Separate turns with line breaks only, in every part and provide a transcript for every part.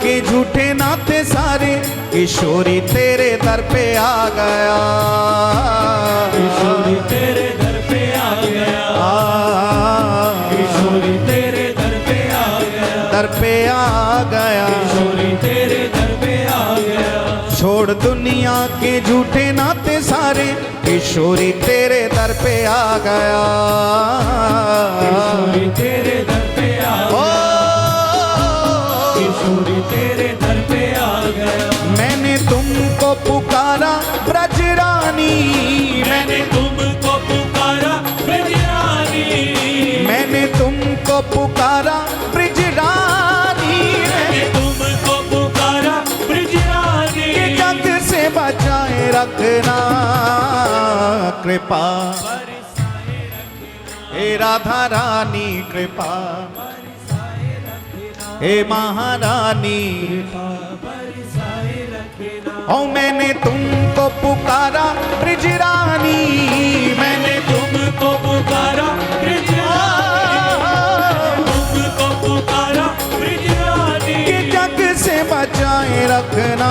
के झूठे नाते सारे किशोरी तेरे दर पे आ गया,
किशोरी तेरे दर पे आ गया, किशोरी तेरे दर पे आ गया,
दर पे आ गया,
किशोरी तेरे दर पे आ गया।
छोड़ दुनिया के झूठे नाते सारे किशोरी तेरे दर पे आ गया,
किशोरी तेरे दर पे आ
ओ
गया, किशोरी तेरे दर पे आ गया।
मैंने तुमको पुकारा ब्रजरानी,
मैंने तुमको पुकारा ब्रजरानी,
मैंने तुमको पुकारा ब्रजरानी,
मैंने तुमको पुकारा ब्रजरानी।
के जग से बचाए रखना कृपा, हे राधा रानी कृपा, हे महारानी, ओ मैंने तुमको पुकारा ब्रजरानी, मैंने
तुमको पुकारा ब्रजरानी, तुमको पुकारा ब्रजरानी।
के जग से बचाए रखना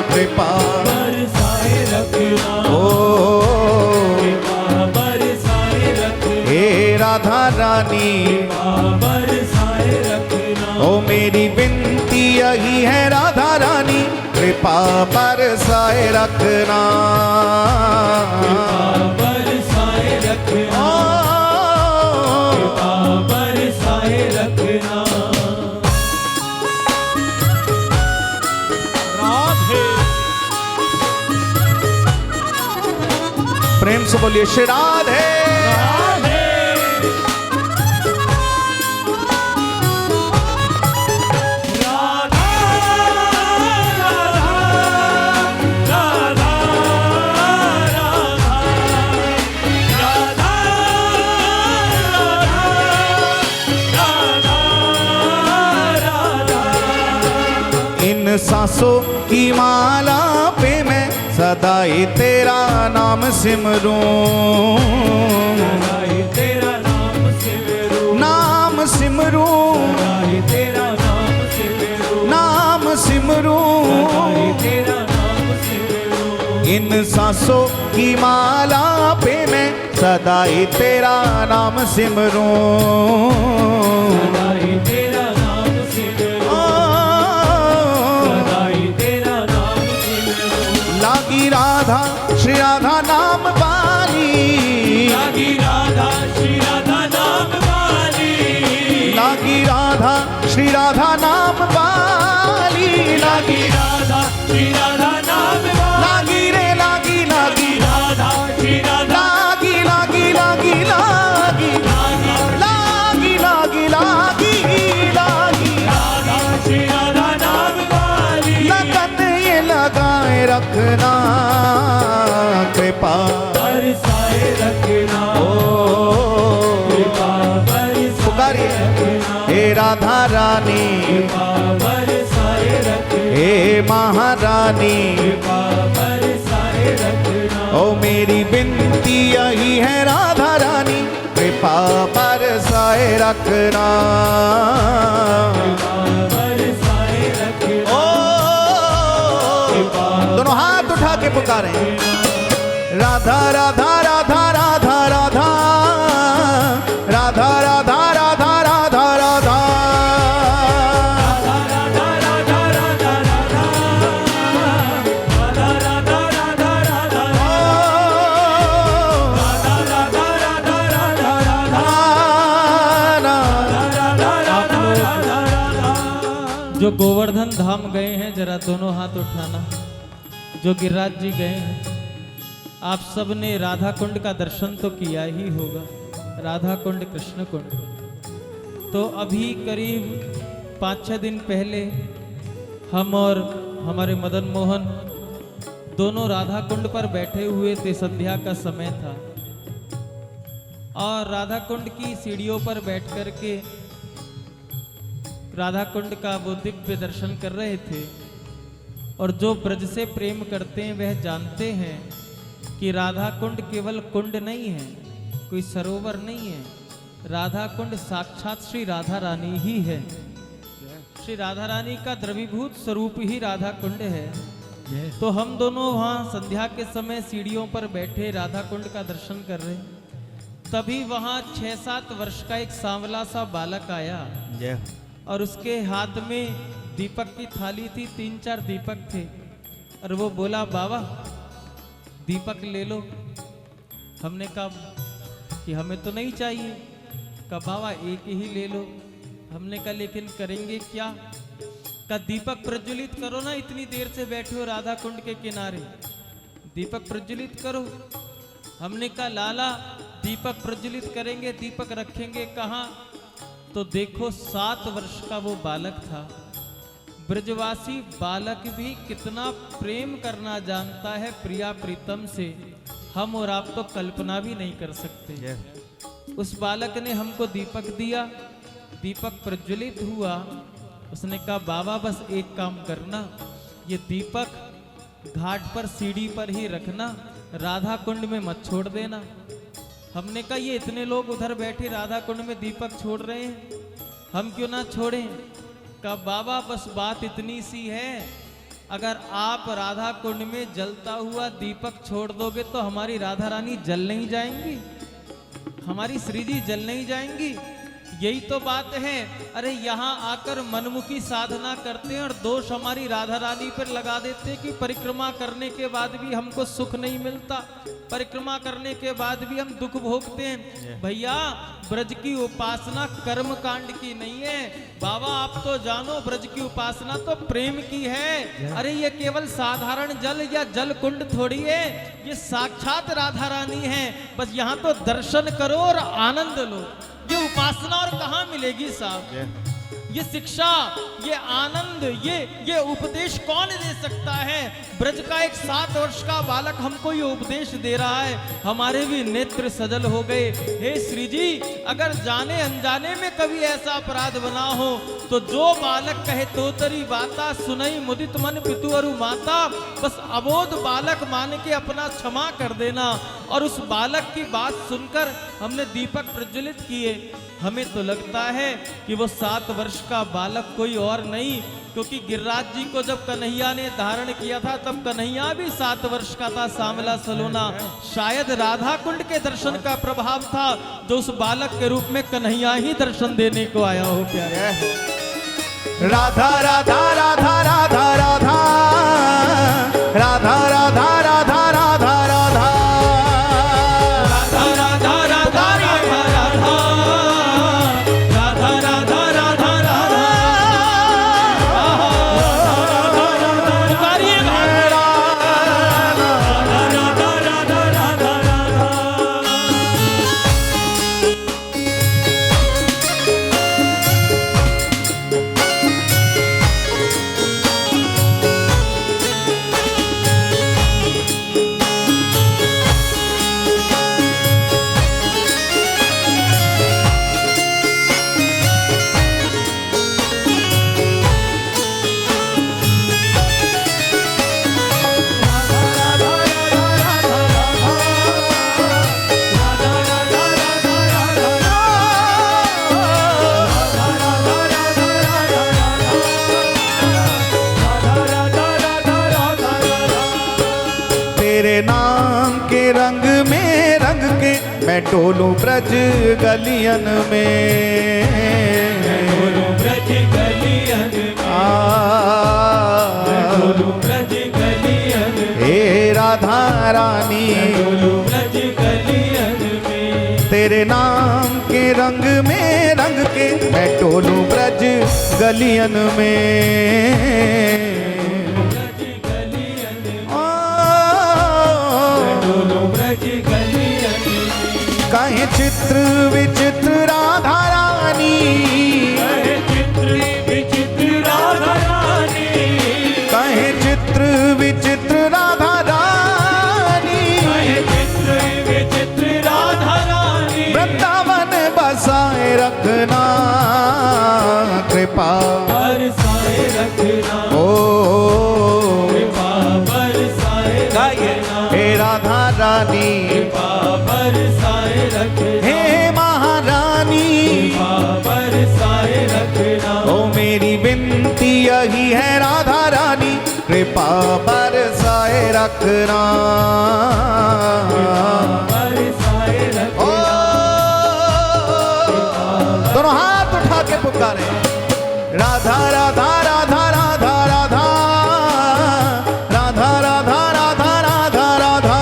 कृपा,
बरसाए रखना,
ओ
कृपा बरसाए रखना,
हे राधा रानी,
बरसाए रखना।
ओ मेरी विनती यही है राधा रानी, कृपा बरसाए रखना,
बरसाए रखना,
ओ
कृपा बरसाए रखना। राधे
प्रेम से बोलिए श्री राधे।
राधे राधा राधा राधा राधा।
इन सांसों की माला पे मैं सदा ही तेरा नाम सिमरूं,
सदाई तेरा नाम सिमरूं,
नाम सिमरूं,
सदाई तेरा नाम सिमरूं,
नाम सिमरूं,
सदाई तेरा नाम सिमरूं।
इन सांसों की माला पे मैं सदा ही तेरा नाम सिमरूं,
सदाई तेरा नाम सिमरूं,
ओ,
सदाई तेरा नाम सिमरूं।
लागी राधा श्री राधा नाम वाली,
लागी राधा श्री राधा नाम वाली,
लागी राधा श्री राधा नाम वाली,
लागी राधा श्री राधा नाम वाली,
लागी रे लागी लागी,
राधा श्री राधा
लागी लागी लागी लागी, लागी लागी लागी लागी,
राधा श्री राधा नाम वाली।
लगन ये लगाए रखना कृपा,
बरसाए रखना,
ओ
कृपा बरसाए
पुकारिए
रखना,
हे राधा रानी,
कृपा बरसाए रखना,
हे महारानी,
कृपा बरसाए रखना।
ओ मेरी विनती यही है राधा रानी, कृपा बरसाए रखना,
कृपा बरसाए रखना,
ओ दोनों हाथ उठा के पुकारे राधा राधा राधा राधा राधा राधा राधा राधा राधा राधा,
जो गोवर्धन धाम गए हैं जरा दोनों हाथ उठाना, जो गिरिराज जी गए हैं, आप सब ने राधा कुंड का दर्शन तो किया ही होगा, राधा कुंड कृष्ण कुंड। तो अभी करीब 5-6 दिन पहले हम और हमारे मदन मोहन दोनों राधा कुंड पर बैठे हुए थे, संध्या का समय था और राधा कुंड की सीढ़ियों पर बैठ कर के राधा कुंड का वो दिव्य दर्शन कर रहे थे। और जो ब्रज से प्रेम करते हैं वह जानते हैं कि राधा कुंड केवल कुंड नहीं है, कोई सरोवर नहीं है, राधा कुंड साक्षात श्री राधा रानी ही है। श्री राधा रानी का द्रवीभूत स्वरूप ही राधा कुंड है। तो हम दोनों वहाँ संध्या के समय सीढ़ियों पर बैठे राधा कुंड का दर्शन कर रहे, तभी वहाँ 6-7 वर्ष का एक सांवला सा बालक आया और उसके हाथ में दीपक की थाली थी, 3-4 दीपक थे और वो बोला बाबा दीपक ले लो। हमने कहा कि हमें तो नहीं चाहिए। कहा बाबा एक ही ले लो। हमने कहा लेकिन करेंगे क्या? का दीपक प्रज्वलित करो ना, इतनी देर से बैठे हो राधा कुंड के किनारे, दीपक प्रज्वलित करो। हमने कहा लाला दीपक प्रज्वलित करेंगे, दीपक रखेंगे कहाँ? तो देखो 7 वर्ष का वो बालक था। ब्रजवासी बालक भी कितना प्रेम करना जानता है प्रिया प्रीतम से, हम और आप तो कल्पना भी नहीं कर सकते। उस बालक ने हमको दीपक दिया, दीपक प्रज्वलित हुआ। उसने कहा बाबा बस एक काम करना, ये दीपक घाट पर सीढ़ी पर ही रखना, राधा कुंड में मत छोड़ देना। हमने कहा ये इतने लोग उधर बैठे राधा कुंड में दीपक छोड़ रहे हैं, हम क्यों ना छोड़ें? कहा बाबा बस बात इतनी सी है, अगर आप राधा कुंड में जलता हुआ दीपक छोड़ दोगे तो हमारी राधा रानी जल नहीं जाएंगी, हमारी श्री जी जल नहीं जाएंगी। यही तो बात है। अरे यहाँ आकर मनमुखी साधना करते हैं और दोष हमारी राधा रानी पर लगा देते हैं कि परिक्रमा करने के बाद भी हमको सुख नहीं मिलता, परिक्रमा करने के बाद भी हम दुख भोगते हैं। भैया ब्रज की उपासना कर्म कांड की नहीं है। बाबा आप तो जानो ब्रज की उपासना तो प्रेम की है। अरे ये केवल साधारण जल या जल कुंड थोड़ी है, ये साक्षात राधा रानी है। बस यहाँ तो दर्शन करो और आनंद लो। ये उपासना और कहाँ मिलेगी साहब? ये शिक्षा, ये आनंद, ये उपदेश कौन दे सकता है? ब्रज का एक 7 वर्ष का बालक हमको ये उपदेश दे रहा है, हमारे भी नेत्र सजल हो गए। हे श्री जी अगर जाने अनजाने में कभी ऐसा अपराध बना हो तो जो बालक कहे तो तरी बाता सुनई मुदित मन पितु अरु माता, बस अबोध बालक मान के अपना क्षमा कर देना। और उस बालक की बात सुनकर हमने दीपक प्रज्वलित किए। हमें तो लगता है कि वो 7 वर्ष का बालक कोई और नहीं, क्योंकि गिरिराज जी को जब कन्हैया ने धारण किया था तब कन्हैया भी 7 वर्ष का था, सांवला सलोना। शायद राधा कुंड के दर्शन का प्रभाव था जो उस बालक के रूप में कन्हैया ही दर्शन देने को आया हो। प्यारे
राधा राधा राधा राधा राधा राधा राधा राधा राधा राधा मैं डोलूं ब्रज गलियन में,
डोलूं ब्रज गलियन में, डोलूं ब्रज गलियन में,
हे राधा रानी
डोलूं ब्रज गलियन में,
तेरे नाम के रंग में रंग के मैं डोलूं ब्रज गलियन में। कहे चित्र विचित्र राधा रानी,
कहे चित्र विचित्र राधा रानी,
कहे चित्र विचित्र राधा रानी,
कहे चित्र विचित्र राधा रानी,
वृंदावन बसाए रखना कृपा
बरसाए रखना,
ओ
कृपा बरसाए रखना,
हे राधा रानी
कृपा बरसाए रखना,
हे महारानी
कृपा बरसाए रखना,
ओ मेरी बिंद कृपा बरसाए रखना।
बरसाए
ओ
रखना,
दोनों हाथ उठा के पुकारे, राधा राधा राधा राधा राधा राधा राधा राधा राधा राधा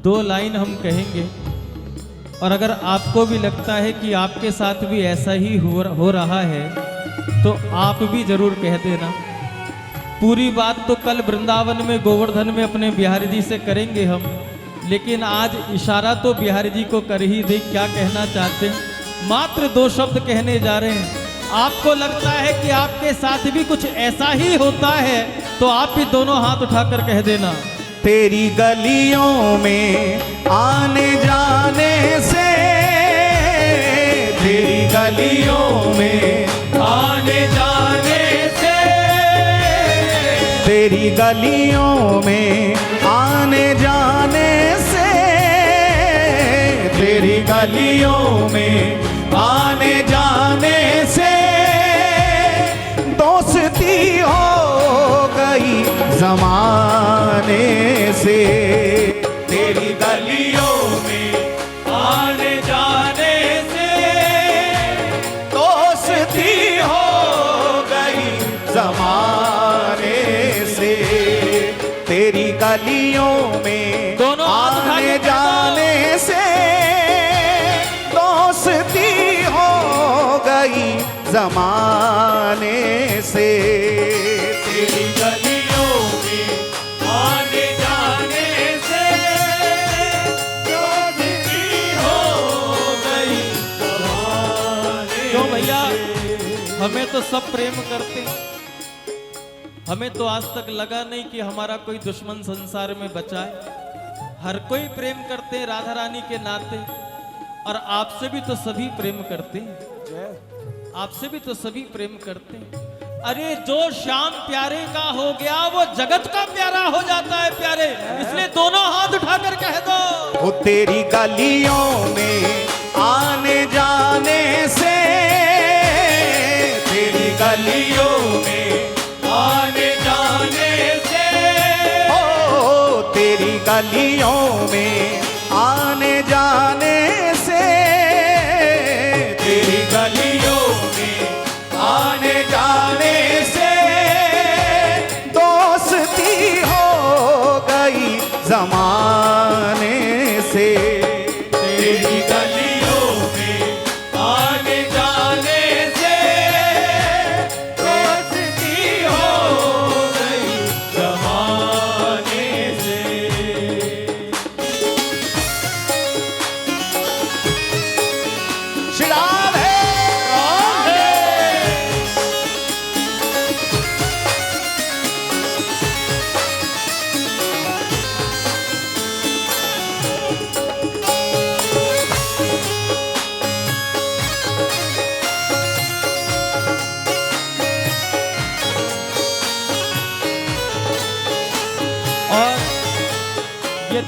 दो लाइन हम कहेंगे, और अगर आपको भी लगता है कि आपके साथ भी ऐसा ही हो रहा है तो आप भी जरूर कह देना। पूरी बात तो कल वृंदावन में गोवर्धन में अपने बिहारी जी से करेंगे हम, लेकिन आज इशारा तो बिहारी जी को कर ही दे, क्या कहना चाहते हैं। मात्र दो शब्द कहने जा रहे हैं। आपको लगता है कि आपके साथ भी कुछ ऐसा ही होता है तो आप भी दोनों हाथ उठाकर कह देना।
तेरी गलियों में आने जाने से, तेरी गलियों में
आने जाने से,
तेरी गलियों में आने जाने से, तेरी गलियों में आने जाने से दोस्ती हो गई जमाने से। तेरी गलियों में
आने जाने से,
दोस्ती हो गई जमाने से। तेरी गलियों में
दोनों हाथ उठा के
आने जाने से दोस्ती हो गई जमाने से।
तेरी गलियों में आने जाने से दोस्ती हो गई जमाने
क्यों भैया,
से।
हमें तो सब प्रेम करते, हमें तो आज तक लगा नहीं कि हमारा कोई दुश्मन संसार में बचा है। हर कोई प्रेम करते हैं राधा रानी के नाते, और आपसे भी तो सभी प्रेम करते हैं, आपसे भी तो सभी प्रेम करते हैं। अरे जो श्याम प्यारे का हो गया वो जगत का प्यारा हो जाता है प्यारे, इसलिए दोनों हाथ उठाकर कह दो।
वो तेरी गलियों में आने जाने से, तेरी गलियों में
आने जाने से,
ओ तेरी गलियों में आने जाने से, तेरी गलियों में आने जाने से दोस्ती हो गई जमाने से।
तेरी गलियों में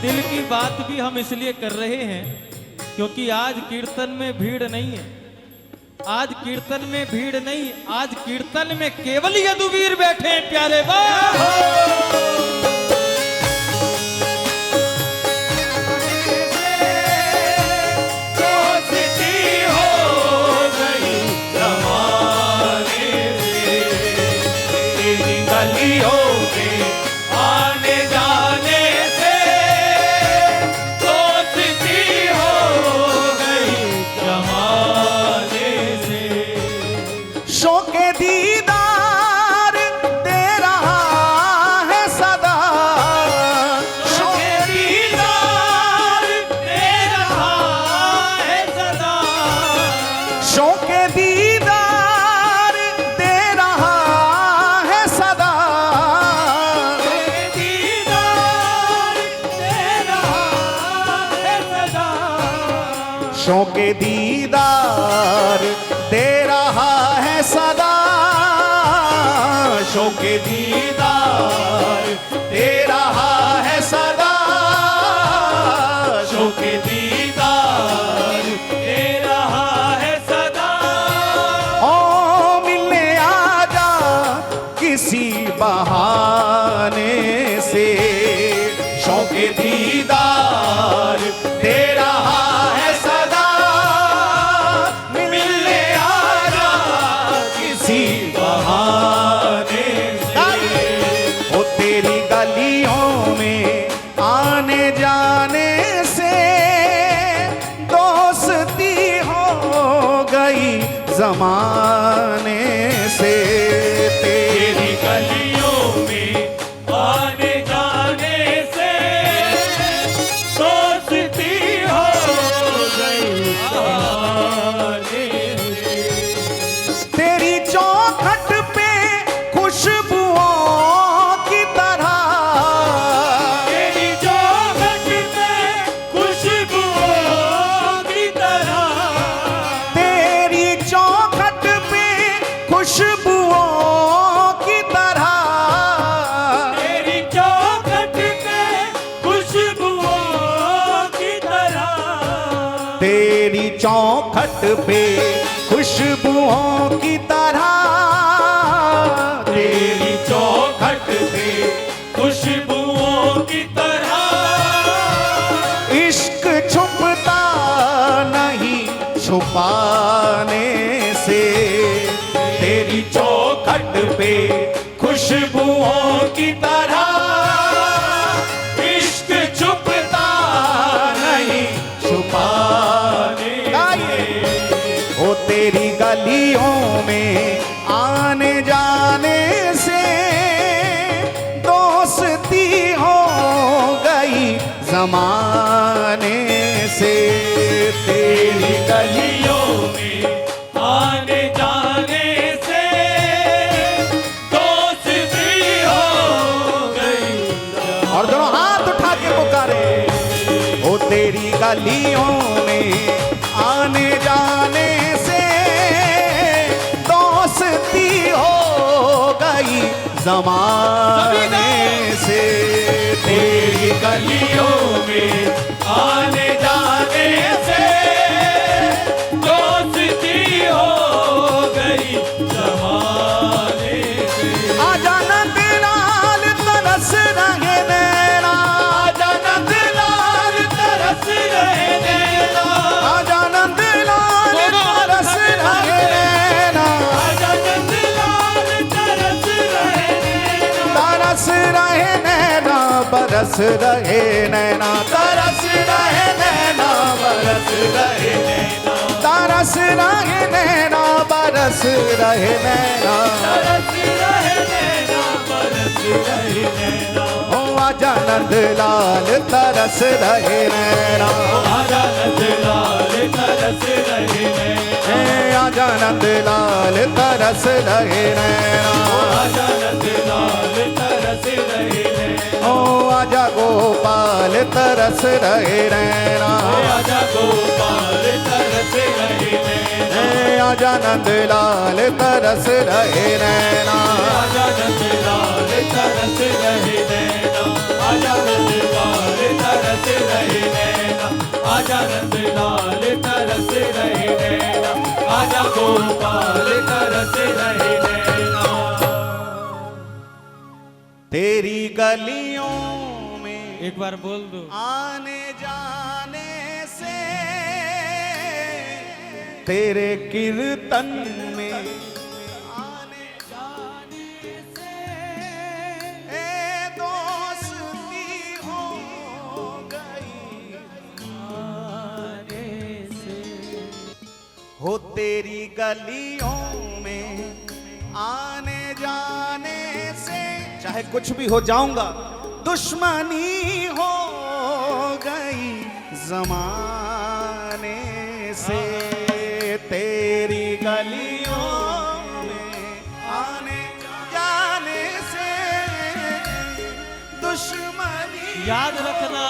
दिल की बात भी हम इसलिए कर रहे हैं क्योंकि आज कीर्तन में भीड़ नहीं है। आज कीर्तन में भीड़ नहीं, आज कीर्तन में केवल यदुवीर बैठे हैं प्यारे बाबा।
शौके दीदार दे रहा है सदा,
शौके दीदार दे रहा है सदा,
शौके दीदार दे रहा है सदा,
शौके दीदार दे रहा है सदा,
शौके दीदार दे रहा है सदा, शौके दीदार दे रहा है सदा,
शौके दीदार दे रहा है सदा।
ओ मिलने आजा किसी बहाने से, शौके दीदार दे रहा है सदा, मिलने आजा किसी बहाने से। ओ तेरी गलियों में आने जाने से दोस्ती हो गई जमाने से,
तेरी गलियों में आने जाने से दोस्ती हो गई जमाने से।
तेरी चौखट पे खुशबुओं की तरह,
तेरी चौखट पे खुशबुओं की तरह,
तेरी चौखट पे खुशबुओं की तरह,
तेरी चौखट पे खुशबुओं की तरह,
तेरी चौखट पे खुशबुओं की तरह,
तेरी चौखट पे खुशबुओं की तरह,
इश्क छुपता नहीं छुपाने से, तेरी चौखट पे खुशबुओं की तरह,
इश्क छुपता
नहीं छुपाने
से।
ओ तेरी गलियों में आने जाने से दोस्ती हो गई जमाने से, तेरी
गलियों में आने जाने से दोस्ती हो गई।
और दोनों हाथ उठा के पुकारे, ओ तेरी गलियों में आने जाने से दोस्ती हो गई जमाने से,
तेरी गलियों में आने जाने से दोस्ती हो गई जमाने से।
आजा नंद लाल तरस रहे नैना,
आजा नंद लाल तरस रहे नैना,
आजा नंद लाल तरस रहे नैना,
आजा नंद लाल तरस रहे नैना,
तरस रहे नैना, बरस रहे नैना, तरस रहे नैना, बरस रहे नैना, तरस रहे नैना, बरस रहे नैना,
तरस रहे नैना, बरस रहे नैना।
ओ आजा नंद लाल तरस रहे नैना,
आजा नंद लाल तरस रहे नैना,
आजा नंद लाल तरस रहे नैना,
आजा नंद लाल तरस रहे नैना,
ओ आजा गोपाल तरस रहे नैना,
आजा गोपाल तरस रहे नैना,
आजा नंद लाल तरस रहे नैना,
आजा नंद लाल तरस रहे नैना, आजा नंद लाल तरस रहे नैना, आजा नंद लाल तरस रहे नैना, आजा गोपाल तरस रहे नैना।
तेरी गलियों में
एक बार बोल दो।
आने जाने से, तेरे कीर्तन में आने जाने से, ए दोस्ती हो गई आने से। हो तेरी गलियों में आने जाने से, चाहे कुछ भी हो जाऊंगा, दुश्मनी हो गई जमाने से। तेरी गलियों में आने जाने से, दुश्मनी
याद रखना,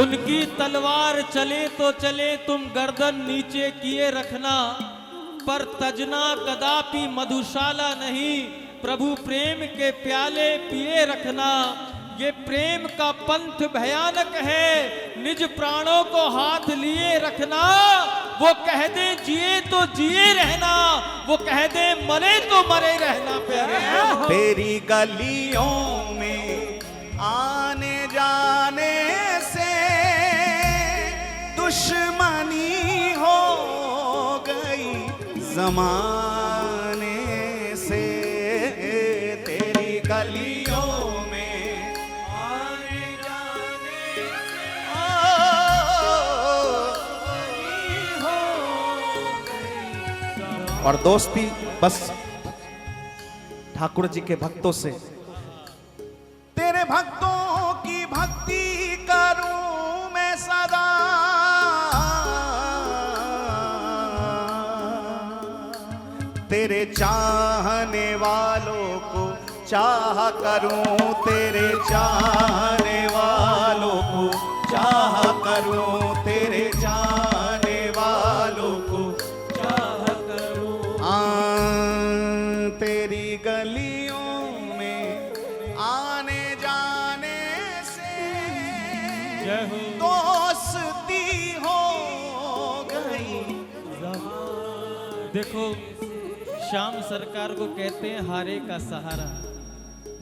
उनकी तलवार चले तो चले, तुम गर्दन नीचे किए रखना, पर तजना कदापि मधुशाला नहीं, प्रभु प्रेम के प्याले पिए रखना। ये प्रेम का पंथ भयानक है, निज प्राणों को हाथ लिए रखना। वो कह दे जिए तो जिए रहना, वो कह दे मरे तो मरे रहना प्यारे।
तेरी गलियों में आने जाने से, दुश्मनी हो गई जमाने से। तेरी गलियों में आने जाने से, और दोस्ती बस ठाकुर जी के भक्तों से। तेरे भक्तों की भक्ति करूं मैं सदा, तेरे चाहने वालों को चाह करूं, तेरे चाहने वालों को चाह करूं, तेरे चाहने वालों को चाह करूं। तेरी गलियों में आने जाने से,
जय हो।
दोस्ती हो गई।
देखो, श्याम सरकार को कहते हैं हारे का सहारा,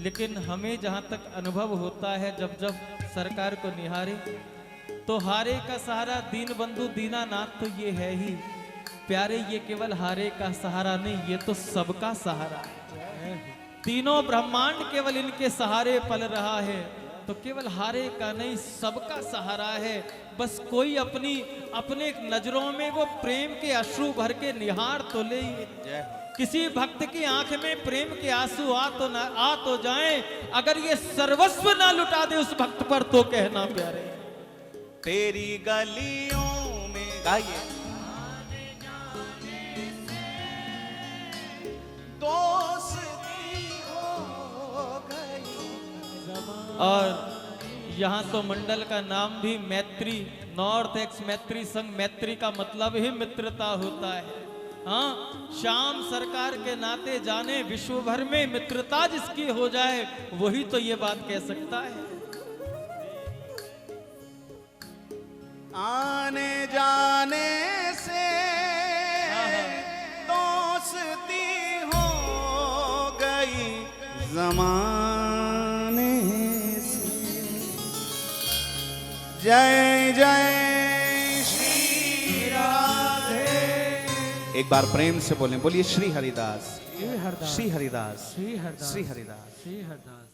लेकिन हमें जहाँ तक अनुभव होता है, जब जब सरकार को निहारे, तो हारे का सहारा दीन बंधु दीनानाथ तो ये है ही प्यारे। ये केवल हारे का सहारा नहीं, ये तो सबका सहारा है। तीनों ब्रह्मांड केवल इनके सहारे पल रहा है, तो केवल हारे का नहीं, सबका सहारा है। बस कोई अपने नजरों में वो प्रेम के अश्रु भर के निहार तो ले। किसी भक्त की आंख में प्रेम के आंसू आ तो जाएं, अगर ये सर्वस्व ना लुटा दे उस भक्त पर, तो कहना प्यारे।
तेरी गलियों में गाइए, दोस्ती हो गई।
और यहाँ तो मंडल का नाम भी मैत्री, नॉर्थ एक्स मैत्री संघ। मैत्री का मतलब ही मित्रता होता है। हाँ, श्याम सरकार के नाते जाने विश्व भर में मित्रता जिसकी हो जाए, वही तो ये बात कह सकता है।
आने जाने से दोस्ती हो गई जमाने से। जय जय श्री राधे। एक बार प्रेम से बोलें, बोलिए श्री हरिदास, श्री हरिदास, श्री हरिदास, श्री हरिदास।